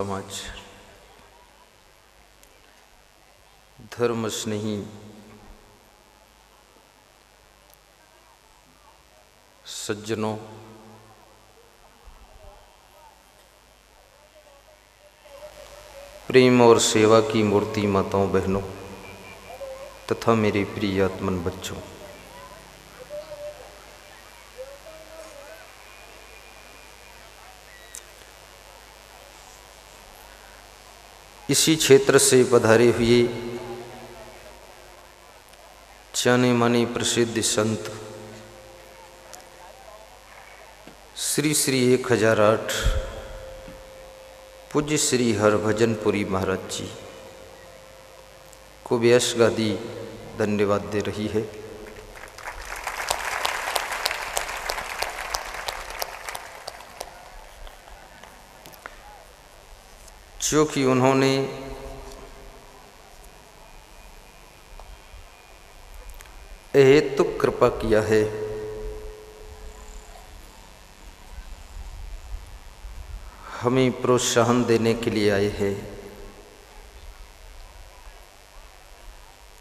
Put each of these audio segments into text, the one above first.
समाज धर्म स्नेही सज्जनों, प्रेम और सेवा की मूर्ति माताओं बहनों तथा मेरे प्रिय आत्मन बच्चों, इसी क्षेत्र से पधारे हुए जाने माने प्रसिद्ध संत श्री श्री 1008 पूज्य श्री हरभजनपुरी महाराज जी को व्यास गादी धन्यवाद दे रही है। जो कि उन्होंने अहेतुक कृपा किया है, हमें प्रोत्साहन देने के लिए आए हैं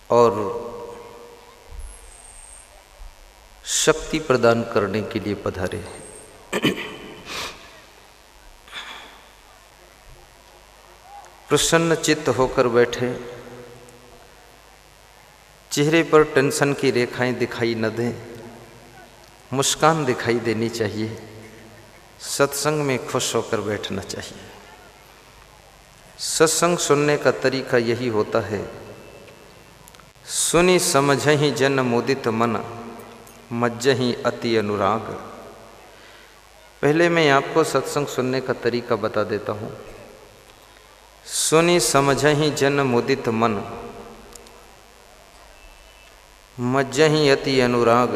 और शक्ति प्रदान करने के लिए पधारे हैं। प्रसन्न चित्त होकर बैठे, चेहरे पर टेंशन की रेखाएं दिखाई न दें, मुस्कान दिखाई देनी चाहिए। सत्संग में खुश होकर बैठना चाहिए। सत्संग सुनने का तरीका यही होता है, सुनी समझहि जन मुदित मन, मज्जहि अति अनुराग। पहले मैं आपको सत्संग सुनने का तरीका बता देता हूँ। सुनी समझहि जन मुदित मन, मज्जहि अति अनुराग।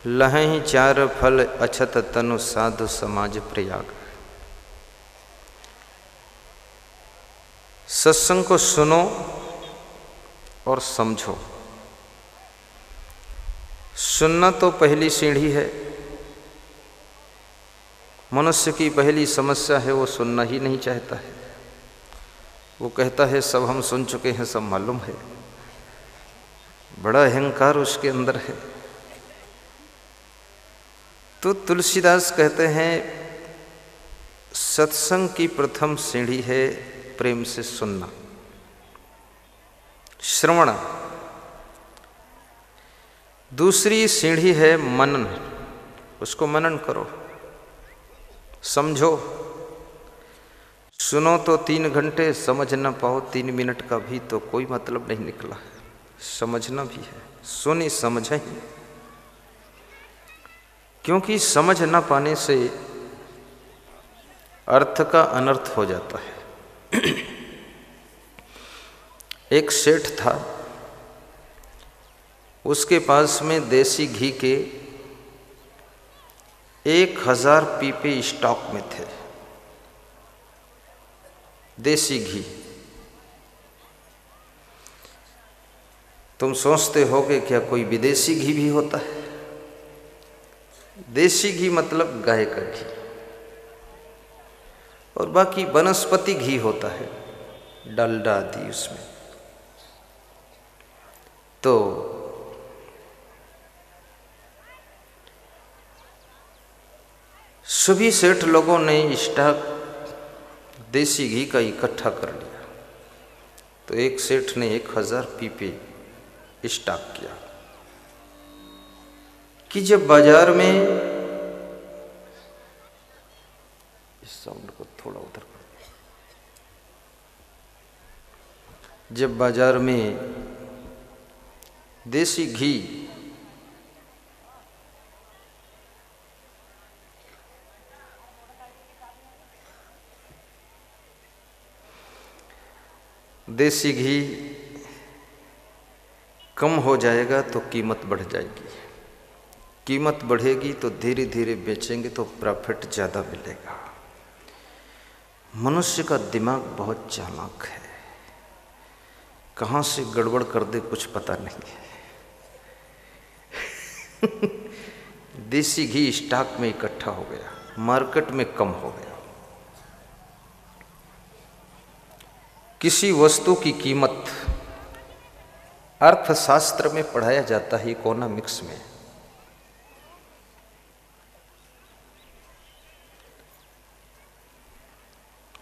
लहहि चार फल अछत तनु साधु समाज प्रयाग। सत्संग को सुनो और समझो। सुनना तो पहली सीढ़ी है। मनुष्य की पहली समस्या है, वो सुनना ही नहीं चाहता है। वो कहता है सब हम सुन चुके हैं, सब मालूम है। बड़ा अहंकार उसके अंदर है। तो तुलसीदास कहते हैं सत्संग की प्रथम सीढ़ी है प्रेम से सुनना, श्रवण। दूसरी सीढ़ी है मनन, उसको मनन करो, समझो। सुनो तो 3 घंटे, समझ न पाओ 3 मिनट का भी तो कोई मतलब नहीं निकला है। समझना भी है, सुनी समझें, क्योंकि समझ न पाने से अर्थ का अनर्थ हो जाता है। एक सेठ था, उसके पास में देसी घी के 1000 पीपे स्टॉक में थे। देसी घी। तुम सोचते होगे क्या कोई विदेशी घी भी होता है? देसी घी मतलब गाय का घी, और बाकी वनस्पति घी होता है, डालडा आदि उसमें। तो सभी सेठ लोगों ने स्टॉक देसी घी का इकट्ठा कर लिया। तो एक सेठ ने 1000 पीपे स्टॉक किया कि जब बाजार में, इस साउंड को थोड़ा उधर कर, जब बाजार में देसी घी कम हो जाएगा तो कीमत बढ़ जाएगी। कीमत बढ़ेगी तो धीरे धीरे बेचेंगे तो प्रॉफिट ज़्यादा मिलेगा। मनुष्य का दिमाग बहुत चालाक है, कहाँ से गड़बड़ कर दे कुछ पता नहीं है। देसी घी स्टॉक में इकट्ठा हो गया, मार्केट में कम हो गया। किसी वस्तु की कीमत अर्थशास्त्र में पढ़ाया जाता है इकोनॉमिक्स में।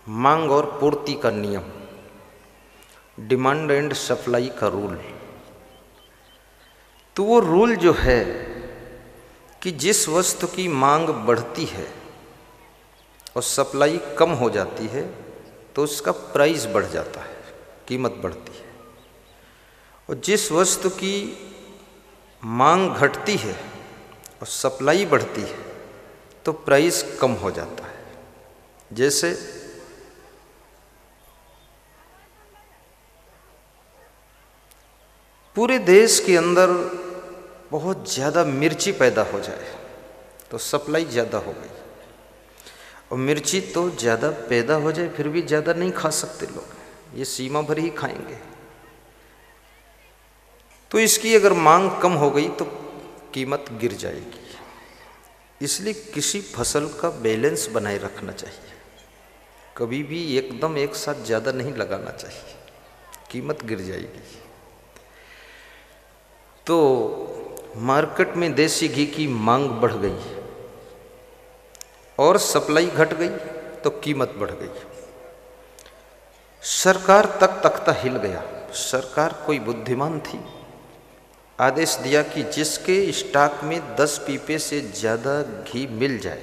मांग और पूर्ति का नियम, डिमांड एंड सप्लाई का रूल। तो वो रूल जो है कि जिस वस्तु की मांग बढ़ती है और सप्लाई कम हो जाती है तो उसका प्राइस बढ़ जाता है, कीमत बढ़ती है। और जिस वस्तु की मांग घटती है और सप्लाई बढ़ती है तो प्राइस कम हो जाता है। जैसे पूरे देश के अंदर बहुत ज़्यादा मिर्ची पैदा हो जाए तो सप्लाई ज़्यादा हो गई, और मिर्ची तो ज़्यादा पैदा हो जाए फिर भी ज़्यादा नहीं खा सकते लोग, ये सीमा भर ही खाएंगे। तो इसकी अगर मांग कम हो गई तो कीमत गिर जाएगी। इसलिए किसी फसल का बैलेंस बनाए रखना चाहिए, कभी भी एकदम एक साथ ज़्यादा नहीं लगाना चाहिए, कीमत गिर जाएगी। तो मार्केट में देसी घी की मांग बढ़ गई और सप्लाई घट गई तो कीमत बढ़ गई। सरकार तक तख्ता हिल गया। सरकार कोई बुद्धिमान थी, आदेश दिया कि जिसके स्टॉक में 10 पीपे से ज़्यादा घी मिल जाए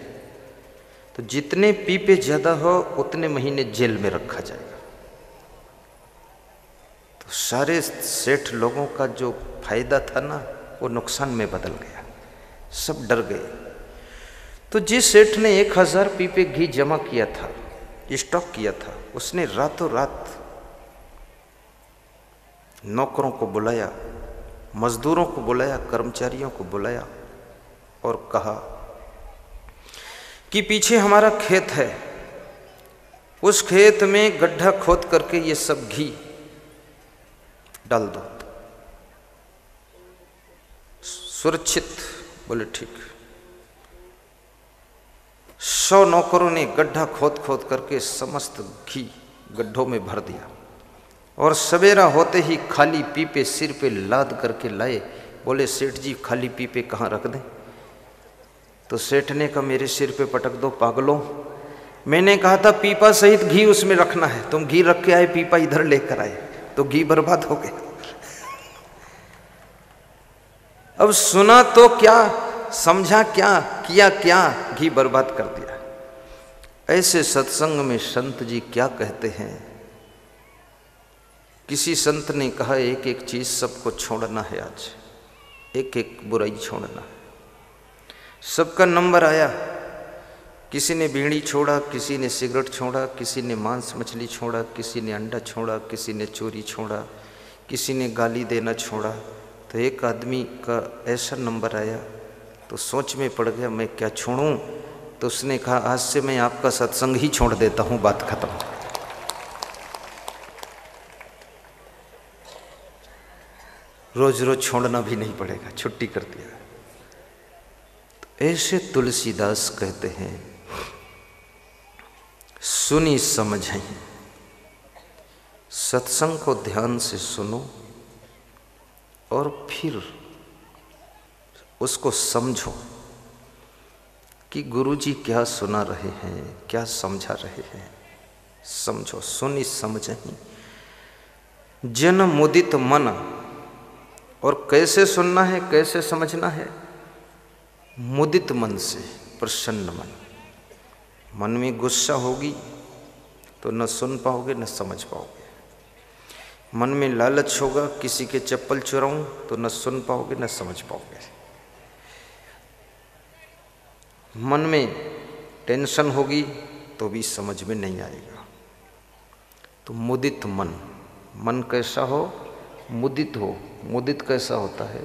तो जितने पीपे ज़्यादा हो उतने महीने जेल में रखा जाएगा। तो सारे सेठ लोगों का जो फायदा था ना वो नुकसान में बदल गया, सब डर गए। तो जिस सेठ ने 1000 पीपे घी जमा किया था, स्टॉक किया था, उसने रातों रात नौकरों को बुलाया, मजदूरों को बुलाया, कर्मचारियों को बुलाया और कहा कि पीछे हमारा खेत है, उस खेत में गड्ढा खोद करके ये सब घी डाल दो, सुरक्षित। बोले ठीक। 100 नौकरों ने गड्ढा खोद खोद करके समस्त घी गड्ढों में भर दिया और सवेरा होते ही खाली पीपे सिर पे लाद करके लाए। बोले सेठ जी खाली पीपे कहाँ रख दें? तो सेठ ने कहा मेरे सिर पे पटक दो पागलों, मैंने कहा था पीपा सहित घी उसमें रखना है, तुम घी रख के आए, पीपा इधर लेकर आए, तो घी बर्बाद हो गया। अब सुना तो क्या, समझा क्या, किया क्या, घी बर्बाद कर दिया। ऐसे सत्संग में संत जी क्या कहते हैं? किसी संत ने कहा एक एक चीज सबको छोड़ना है, आज एक एक बुराई छोड़ना है। सबका नंबर आया, किसी ने बीड़ी छोड़ा, किसी ने सिगरेट छोड़ा, किसी ने मांस मछली छोड़ा, किसी ने अंडा छोड़ा, किसी ने चोरी छोड़ा, किसी ने गाली देना छोड़ा। तो एक आदमी का ऐसा नंबर आया तो सोच में पड़ गया मैं क्या छोड़ूं। तो उसने कहा आज से मैं आपका सत्संग ही छोड़ देता हूं, बात खत्म। रोज रोज छोड़ना भी नहीं पड़ेगा, छुट्टी कर दिया। तो ऐसे तुलसीदास कहते हैं सुनी समझें, सत्संग को ध्यान से सुनो और फिर उसको समझो कि गुरुजी क्या सुना रहे हैं, क्या समझा रहे हैं। समझो, सुनी समझें। जन मुदित मन, और कैसे सुनना है, कैसे समझना है? मुदित मन से, प्रसन्न मन। मन में गुस्सा होगी तो न सुन पाओगे न समझ पाओगे। मन में लालच होगा, किसी के चप्पल चुराऊं तो न सुन पाओगे न समझ पाओगे। मन में टेंशन होगी तो भी समझ में नहीं आएगा। तो मुदित मन, मन कैसा हो? मुदित हो। मुदित कैसा होता है?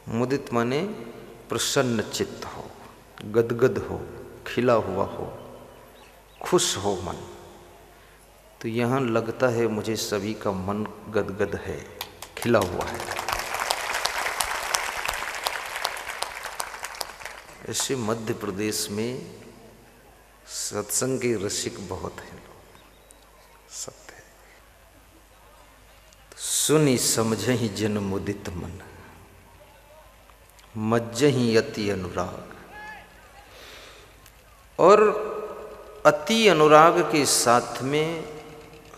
मुदित माने प्रसन्न चित्त हो, गदगद हो, खिला हुआ हो, खुश हो मन। तो यहाँ लगता है मुझे सभी का मन गदगद है, खिला हुआ है। ऐसे मध्य प्रदेश में सत्संग के रसिक बहुत हैं लोग, सत्य है। सुनी समझहि जिन मुदित मन, मज्जहि अति अनुराग। और अति अनुराग के साथ में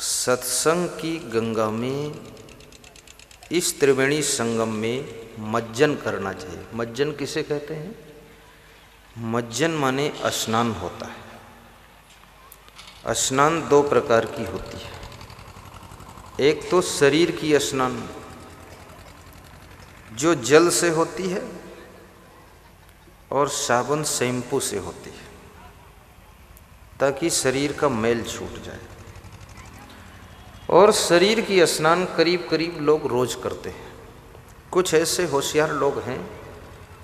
सत्संग की गंगा में, इस त्रिवेणी संगम में मज्जन करना चाहिए। मज्जन किसे कहते हैं? मज्जन माने स्नान होता है। स्नान दो प्रकार की होती है। एक तो शरीर की स्नान जो जल से होती है और साबुन शैम्पू से होती है, ताकि शरीर का मैल छूट जाए। और शरीर की स्नान करीब करीब लोग रोज करते हैं। कुछ ऐसे होशियार लोग हैं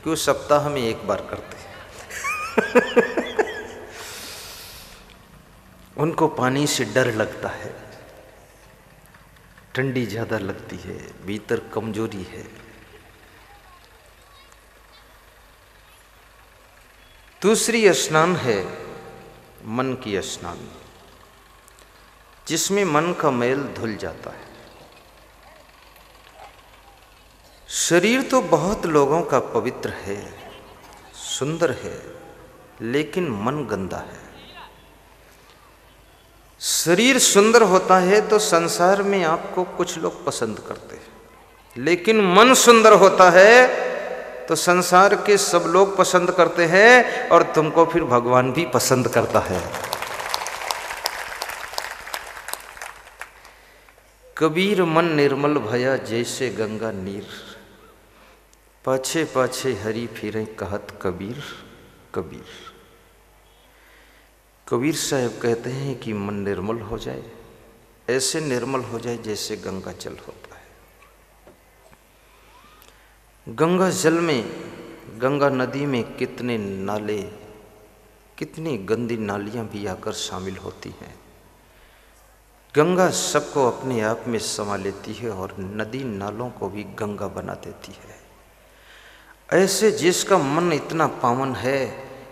कि वो सप्ताह में एक बार करते हैं। उनको पानी से डर लगता है, ठंडी ज़्यादा लगती है, भीतर कमजोरी है। दूसरी स्नान है मन की स्नान, जिसमें मन का मैल धुल जाता है। शरीर तो बहुत लोगों का पवित्र है, सुंदर है, लेकिन मन गंदा है। शरीर सुंदर होता है तो संसार में आपको कुछ लोग पसंद करते हैं, लेकिन मन सुंदर होता है तो संसार के सब लोग पसंद करते हैं और तुमको फिर भगवान भी पसंद करता है। कबीर मन निर्मल भया जैसे गंगा नीर, पाछे पाछे हरि फिरे कहत कबीर कबीर। कबीर साहब कहते हैं कि मन निर्मल हो जाए, ऐसे निर्मल हो जाए जैसे गंगा जल होता है। गंगा जल में, गंगा नदी में कितने नाले, कितनी गंदी नालियां भी आकर शामिल होती हैं। गंगा सबको अपने आप में समा लेती है और नदी नालों को भी गंगा बना देती है। ऐसे जिसका मन इतना पावन है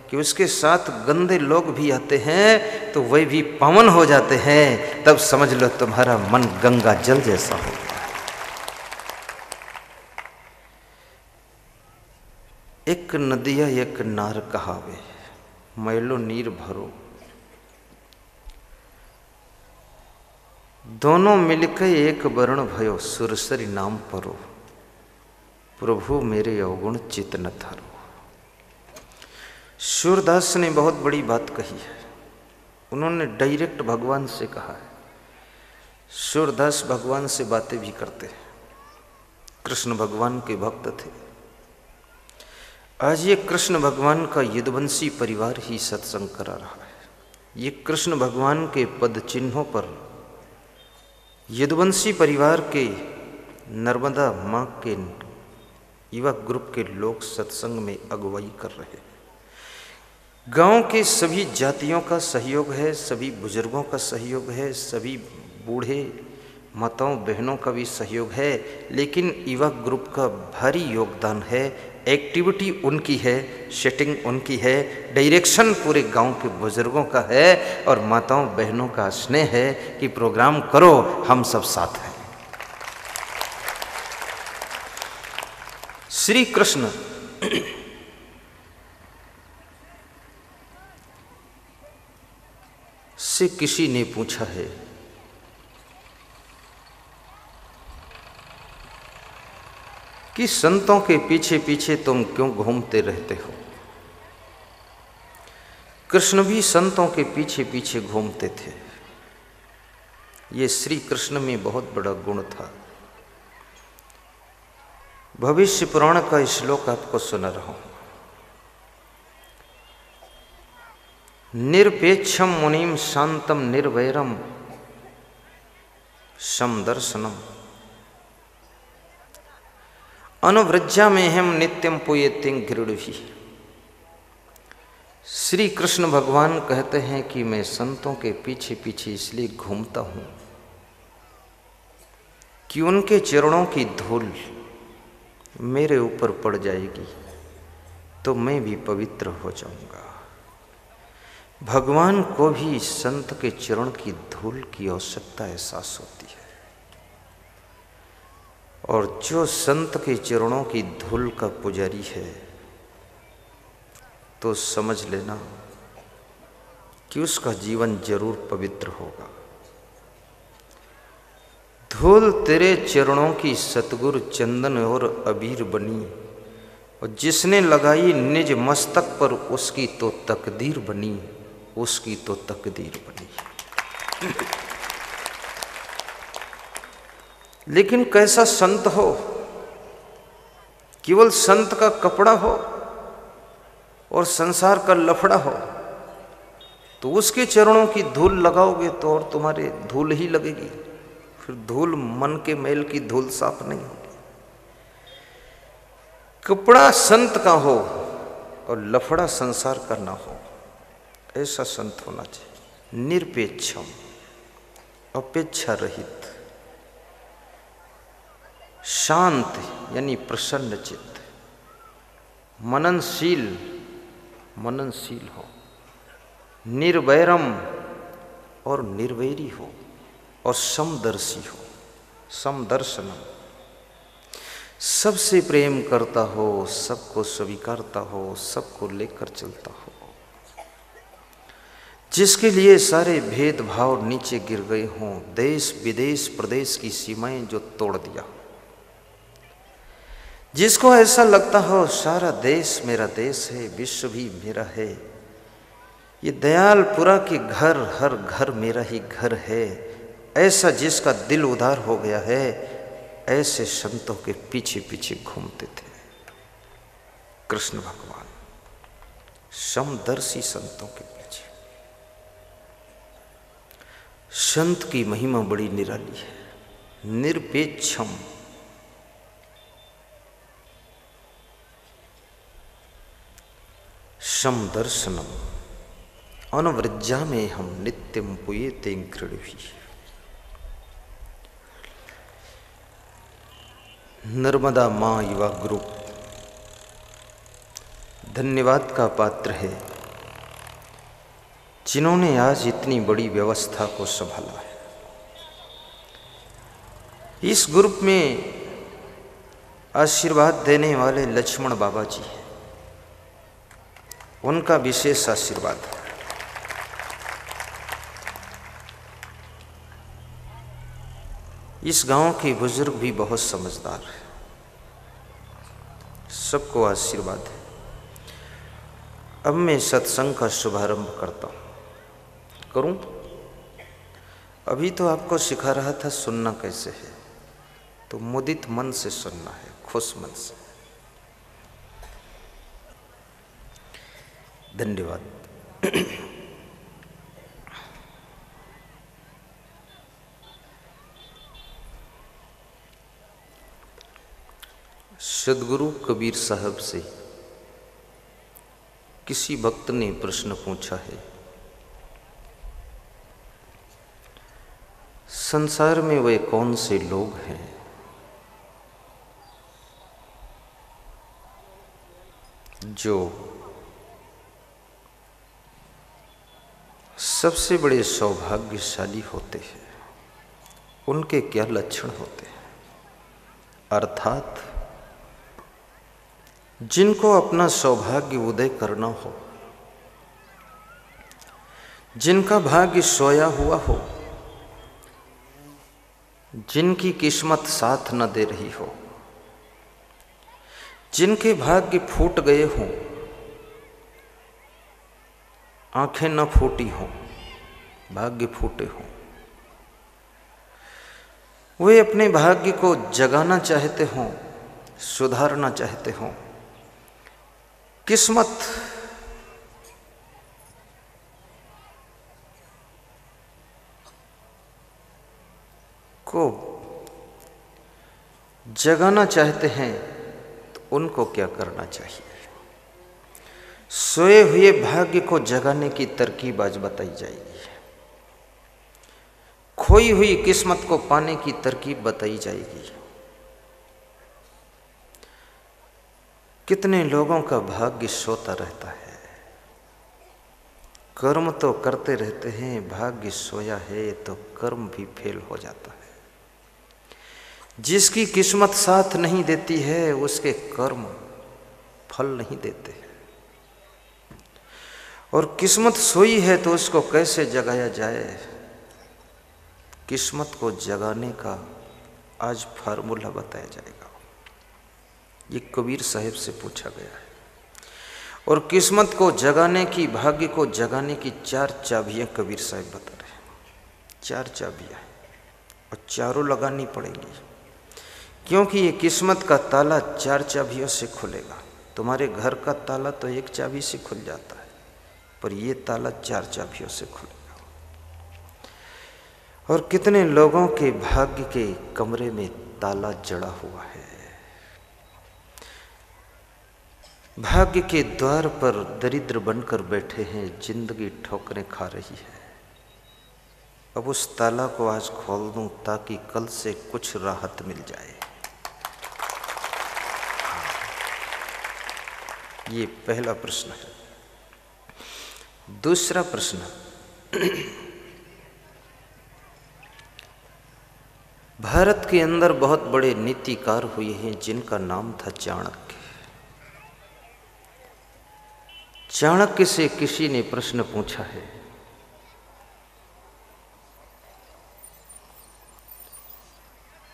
कि उसके साथ गंदे लोग भी आते हैं तो वे भी पावन हो जाते हैं, तब समझ लो तुम्हारा मन गंगा जल जैसा होता है। एक नदिया एक नार कहावे, मैलो नीर भरो। दोनों मिलकर एक वर्ण भयो, सुरसरी नाम परो। प्रभु मेरे अवगुण चित न धरो। सूरदास ने बहुत बड़ी बात कही है। उन्होंने डायरेक्ट भगवान से कहा है। सूरदास भगवान से बातें भी करते हैं, कृष्ण भगवान के भक्त थे। आज ये कृष्ण भगवान का यदुवंशी परिवार ही सत्संग करा रहा है। ये कृष्ण भगवान के पद चिन्हों पर यदुवंशी परिवार के नर्मदा माँ के युवा ग्रुप के लोग सत्संग में अगुवाई कर रहे हैं। गांव के सभी जातियों का सहयोग है, सभी बुजुर्गों का सहयोग है, सभी बूढ़े माताओं बहनों का भी सहयोग है, लेकिन युवा ग्रुप का भारी योगदान है। एक्टिविटी उनकी है, सेटिंग उनकी है, डायरेक्शन पूरे गांव के बुजुर्गों का है और माताओं बहनों का स्नेह है कि प्रोग्राम करो, हम सब साथ हैं। श्री कृष्ण से किसी ने पूछा है कि संतों के पीछे पीछे तुम क्यों घूमते रहते हो? कृष्ण भी संतों के पीछे पीछे घूमते थे। ये श्री कृष्ण में बहुत बड़ा गुण था। भविष्य पुराण का श्लोक आपको सुना रहा हूं। निरपेक्षम मुनिम शांतम निर्वैरम समदर्शनम अनुव्रज्जा में हम नित्यम पुयेतिं गिरिडुहि। श्री कृष्ण भगवान कहते हैं कि मैं संतों के पीछे पीछे इसलिए घूमता हूं कि उनके चरणों की धूल मेरे ऊपर पड़ जाएगी तो मैं भी पवित्र हो जाऊंगा। भगवान को भी संत के चरण की धूल की आवश्यकता एहसास होती है। और जो संत के चरणों की धूल का पुजारी है तो समझ लेना कि उसका जीवन जरूर पवित्र होगा। धूल तेरे चरणों की सतगुरु चंदन और अबीर बनी, और जिसने लगाई निज मस्तक पर उसकी तो तकदीर बनी, उसकी तो तकदीर बनी। लेकिन कैसा संत हो? केवल संत का कपड़ा हो और संसार का लफड़ा हो तो उसके चरणों की धूल लगाओगे तो और तुम्हारे धूल ही लगेगी। फिर धूल मन के मैल की धूल साफ नहीं होगी। कपड़ा संत का हो और लफड़ा संसार का ना हो, ऐसा संत होना चाहिए। निरपेक्षम, अपेक्षा रहित, शांत यानी प्रसन्न चित्त, मननशील हो, निर्वैरम और निर्वैरी हो, और समदर्शी हो, समदर्शनम, सबसे प्रेम करता हो, सबको स्वीकारता हो, सबको लेकर चलता हो, जिसके लिए सारे भेदभाव नीचे गिर गए हों, देश विदेश प्रदेश की सीमाएं जो तोड़ दिया, जिसको ऐसा लगता हो सारा देश मेरा देश है, विश्व भी मेरा है, ये दयालपुरा के घर हर घर मेरा ही घर है, ऐसा जिसका दिल उदार हो गया है, ऐसे संतों के पीछे पीछे घूमते थे कृष्ण भगवान। समदर्शी संतों के पीछे। संत की महिमा बड़ी निराली है। निरपेक्षम, समदर्शनम, अनवृज्जा में हम नित्यम पुयेते गृढ़ी। नर्मदा माँ युवा ग्रुप धन्यवाद का पात्र है, जिन्होंने आज इतनी बड़ी व्यवस्था को संभाला है। इस ग्रुप में आशीर्वाद देने वाले लक्ष्मण बाबा जी हैं, उनका विशेष आशीर्वाद है। इस गांव के बुजुर्ग भी बहुत समझदार है, सबको आशीर्वाद है। अब मैं सत्संग का शुभारंभ करता हूँ। करूँ? अभी तो आपको सिखा रहा था सुनना कैसे है, तो मुदित मन से सुनना है, खुश मन से। धन्यवाद। सदगुरु कबीर साहब से किसी भक्त ने प्रश्न पूछा है, संसार में वे कौन से लोग हैं जो सबसे बड़े सौभाग्यशाली होते हैं, उनके क्या लक्षण होते हैं? अर्थात जिनको अपना सौभाग्य उदय करना हो, जिनका भाग्य सोया हुआ हो, जिनकी किस्मत साथ न दे रही हो, जिनके भाग्य फूट गए हों, आंखें न फूटी हों, भाग्य फूटे हों, वे अपने भाग्य को जगाना चाहते हों, सुधारना चाहते हों, किस्मत को जगाना चाहते हैं, तो उनको क्या करना चाहिए? सोए हुए भाग्य को जगाने की तरकीब आज बताई जाएगी। खोई हुई किस्मत को पाने की तरकीब बताई जाएगी। कितने लोगों का भाग्य सोता रहता है, कर्म तो करते रहते हैं, भाग्य सोया है तो कर्म भी फेल हो जाता है। जिसकी किस्मत साथ नहीं देती है उसके कर्म फल नहीं देते। और किस्मत सोई है तो उसको कैसे जगाया जाए? किस्मत को जगाने का आज फार्मूला बताया जाएगा। ये कबीर साहिब से पूछा गया है। और किस्मत को जगाने की, भाग्य को जगाने की 4 चाबियां कबीर साहिब बता रहे हैं। 4 चाबियां हैं और चारों लगानी पड़ेंगी, क्योंकि ये किस्मत का ताला 4 चाबियों से खुलेगा। तुम्हारे घर का ताला तो 1 चाबी से खुल जाता है, पर ये ताला 4 चाबियों से खुलेगा। और कितने लोगों के भाग्य के कमरे में ताला जड़ा हुआ है। भाग्य के द्वार पर दरिद्र बनकर बैठे हैं, जिंदगी ठोकरें खा रही है। अब उस ताला को आज खोल दूं ताकि कल से कुछ राहत मिल जाए। ये पहला प्रश्न है। दूसरा प्रश्न, भारत के अंदर बहुत बड़े नीतिकार हुए हैं जिनका नाम था चाणक्य। चाणक्य से किसी ने प्रश्न पूछा है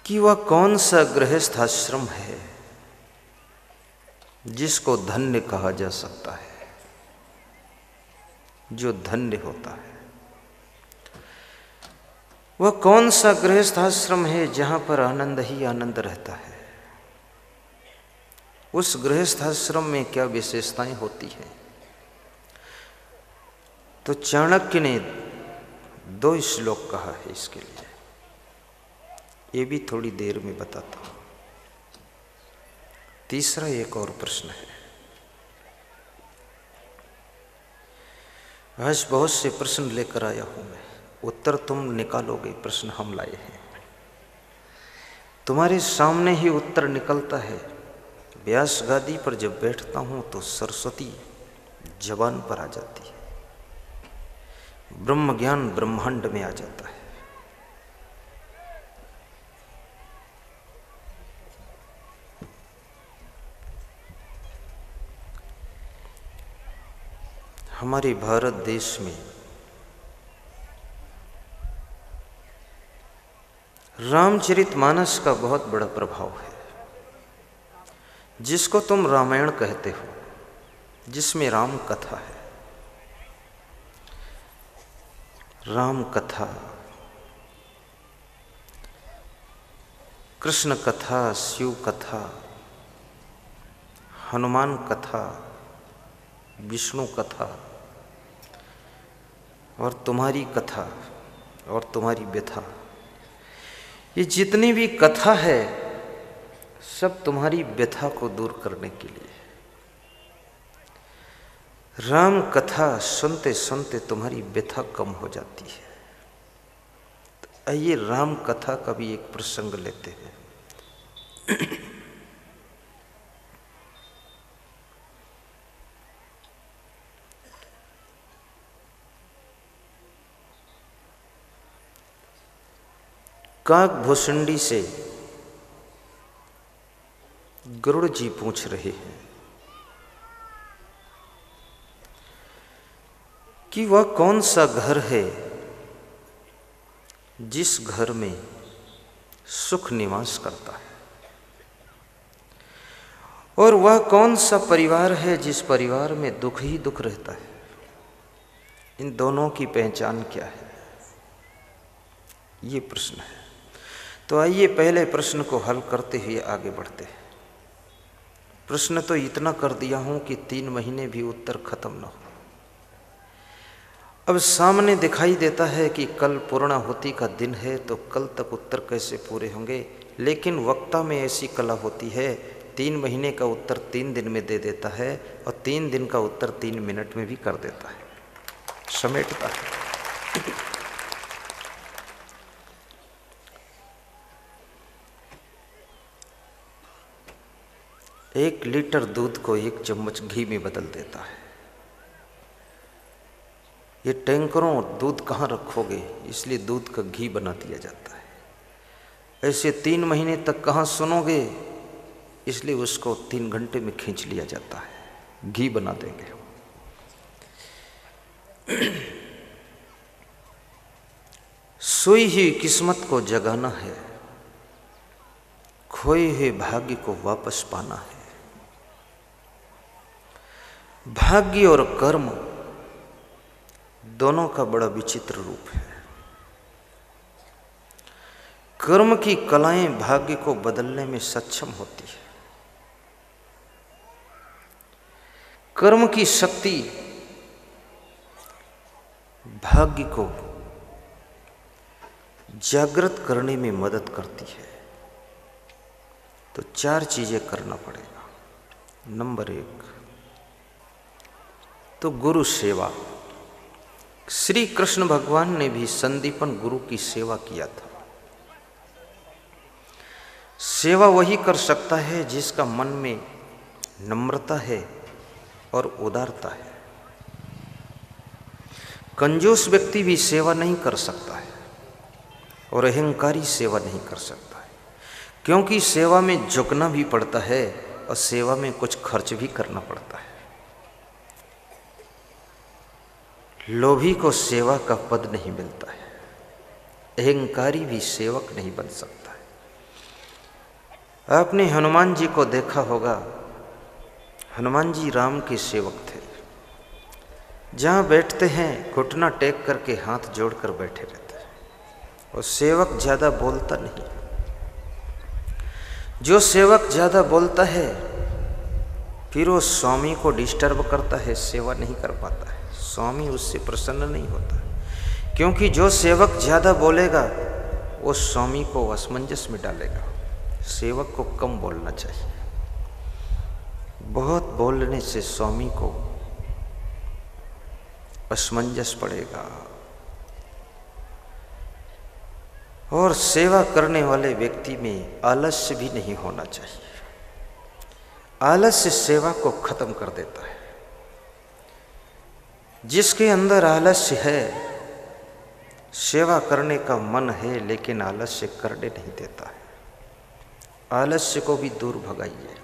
कि वह कौन सा गृहस्थ आश्रम है जिसको धन्य कहा जा सकता है, जो धन्य होता है। वह कौन सा गृहस्थ आश्रम है जहां पर आनंद ही आनंद रहता है। उस गृहस्थ आश्रम में क्या विशेषताएं होती हैं? तो चाणक्य ने 2 श्लोक कहा है इसके लिए। ये भी थोड़ी देर में बताता हूं। तीसरा एक और प्रश्न है। आज बहुत से प्रश्न लेकर आया हूं मैं, उत्तर तुम निकालोगे, प्रश्न हम लाए हैं। तुम्हारे सामने ही उत्तर निकलता है। व्यास गादी पर जब बैठता हूं तो सरस्वती जबान पर आ जाती है, ब्रह्म ज्ञान ब्रह्मांड में आ जाता है। हमारे भारत देश में रामचरितमानस का बहुत बड़ा प्रभाव है, जिसको तुम रामायण कहते हो, जिसमें राम कथा है। राम कथा, कृष्ण कथा, शिव कथा, हनुमान कथा, विष्णु कथा और तुम्हारी कथा और तुम्हारी व्यथा, ये जितनी भी कथा है सब तुम्हारी व्यथा को दूर करने के लिए। राम कथा सुनते सुनते तुम्हारी व्यथा कम हो जाती है। तो आइए राम कथा का भी एक प्रसंग लेते हैं। काकभूषुंडी से गरुड़ जी पूछ रहे हैं कि वह कौन सा घर है जिस घर में सुख निवास करता है, और वह कौन सा परिवार है जिस परिवार में दुख ही दुख रहता है। इन दोनों की पहचान क्या है, ये प्रश्न है। तो आइए पहले प्रश्न को हल करते हुए आगे बढ़ते हैं। प्रश्न तो इतना कर दिया हूं कि 3 महीने भी उत्तर खत्म न हो। अब सामने दिखाई देता है कि कल पूर्णाहुति का दिन है, तो कल तक उत्तर कैसे पूरे होंगे। लेकिन वक्ता में ऐसी कला होती है, 3 महीने का उत्तर 3 दिन में दे देता है और 3 दिन का उत्तर 3 मिनट में भी कर देता है, समेटता है। एक लीटर दूध को 1 चम्मच घी में बदल देता है। ये टैंकरों दूध कहाँ रखोगे, इसलिए दूध का घी बना दिया जाता है। ऐसे 3 महीने तक कहाँ सुनोगे, इसलिए उसको 3 घंटे में खींच लिया जाता है, घी बना देंगे। सोई हुई किस्मत को जगाना है, खोए हुए भाग्य को वापस पाना है। भाग्य और कर्म दोनों का बड़ा विचित्र रूप है। कर्म की कलाएं भाग्य को बदलने में सक्षम होती है। कर्म की शक्ति भाग्य को जागृत करने में मदद करती है। तो 4 चीजें करना पड़ेगा। नंबर 1 तो गुरु सेवा। श्री कृष्ण भगवान ने भी संदीपन गुरु की सेवा किया था। सेवा वही कर सकता है जिसका मन में नम्रता है और उदारता है। कंजूस व्यक्ति भी सेवा नहीं कर सकता है और अहंकारी सेवा नहीं कर सकता है, क्योंकि सेवा में झुकना भी पड़ता है और सेवा में कुछ खर्च भी करना पड़ता है। लोभी को सेवा का पद नहीं मिलता है, अहंकारी भी सेवक नहीं बन सकता है। आपने हनुमान जी को देखा होगा, हनुमान जी राम के सेवक थे। जहाँ बैठते हैं घुटना टेक करके हाथ जोड़कर बैठे रहते हैं, और सेवक ज़्यादा बोलता नहीं। जो सेवक ज़्यादा बोलता है फिर वो स्वामी को डिस्टर्ब करता है, सेवा नहीं कर पाता है, स्वामी उससे प्रसन्न नहीं होता। क्योंकि जो सेवक ज़्यादा बोलेगा वो स्वामी को असमंजस में डालेगा। सेवक को कम बोलना चाहिए। बहुत बोलने से स्वामी को असमंजस पड़ेगा। और सेवा करने वाले व्यक्ति में आलस्य भी नहीं होना चाहिए। आलस्य सेवा को खत्म कर देता है। जिसके अंदर आलस्य है, सेवा करने का मन है लेकिन आलस्य करने नहीं देता है। आलस्य को भी दूर भगाइए।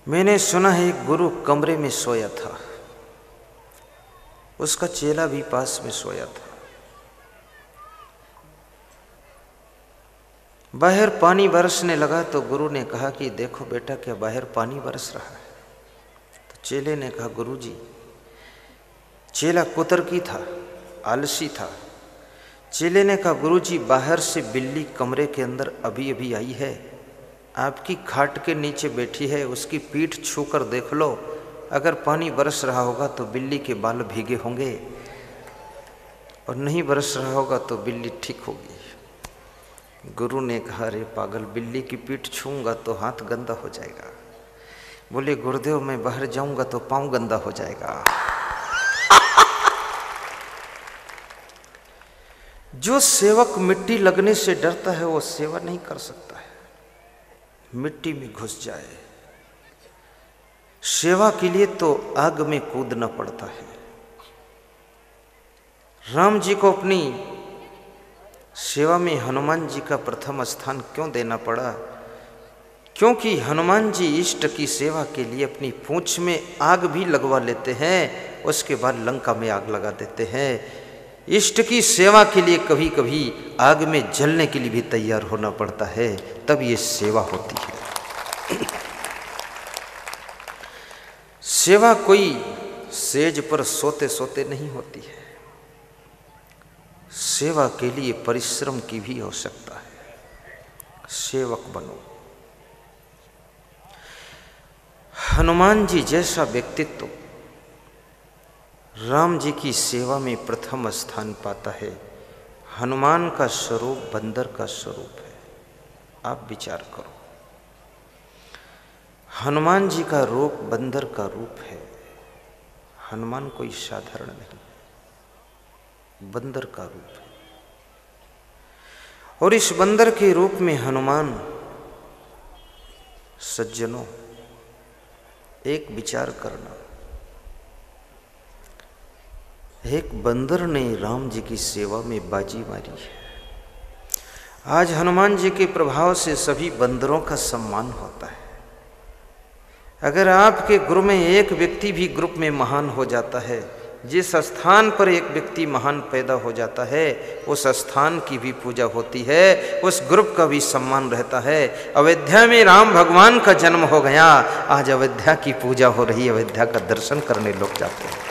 मैंने सुना है एक गुरु कमरे में सोया था, उसका चेला भी पास में सोया था। बाहर पानी बरसने लगा तो गुरु ने कहा कि देखो बेटा, क्या बाहर पानी बरस रहा है? तो चेले ने कहा गुरुजी, चेला कुतर्की था, आलसी था। चेले ने कहा गुरुजी, बाहर से बिल्ली कमरे के अंदर अभी अभी आई है, आपकी खाट के नीचे बैठी है, उसकी पीठ छूकर देख लो, अगर पानी बरस रहा होगा तो बिल्ली के बाल भीगे होंगे, और नहीं बरस रहा होगा तो बिल्ली ठीक होगी। गुरु ने कहा अरे पागल, बिल्ली की पीठ छूंगा तो हाथ गंदा हो जाएगा। बोले गुरुदेव, मैं बाहर जाऊंगा तो पांव गंदा हो जाएगा। जो सेवक मिट्टी लगने से डरता है वो सेवा नहीं कर सकता है। मिट्टी में घुस जाए। सेवा के लिए तो आग में कूदना पड़ता है। राम जी को अपनी सेवा में हनुमान जी का प्रथम स्थान क्यों देना पड़ा? क्योंकि हनुमान जी इष्ट की सेवा के लिए अपनी पूंछ में आग भी लगवा लेते हैं, उसके बाद लंका में आग लगा देते हैं। इष्ट की सेवा के लिए कभी कभी आग में जलने के लिए भी तैयार होना पड़ता है, तब ये सेवा होती है। सेवा कोई सेज पर सोते सोते नहीं होती है। सेवा के लिए परिश्रम की भी आवश्यकता है। सेवक बनो। हनुमान जी जैसा व्यक्तित्व राम जी की सेवा में प्रथम स्थान पाता है। हनुमान का स्वरूप बंदर का स्वरूप है। आप विचार करो, हनुमान जी का रूप बंदर का रूप है। हनुमान कोई साधारण नहीं, बंदर का रूप है। और इस बंदर के रूप में हनुमान, सज्जनों एक विचार करना, एक बंदर ने राम जी की सेवा में बाजी मारी है। आज हनुमान जी के प्रभाव से सभी बंदरों का सम्मान होता है। अगर आपके ग्रुप में एक व्यक्ति भी ग्रुप में महान हो जाता है, जिस स्थान पर एक व्यक्ति महान पैदा हो जाता है उस स्थान की भी पूजा होती है, उस ग्रुप का भी सम्मान रहता है। अयोध्या में राम भगवान का जन्म हो गया, आज अयोध्या की पूजा हो रही है, अयोध्या का दर्शन करने लोग जाते हैं।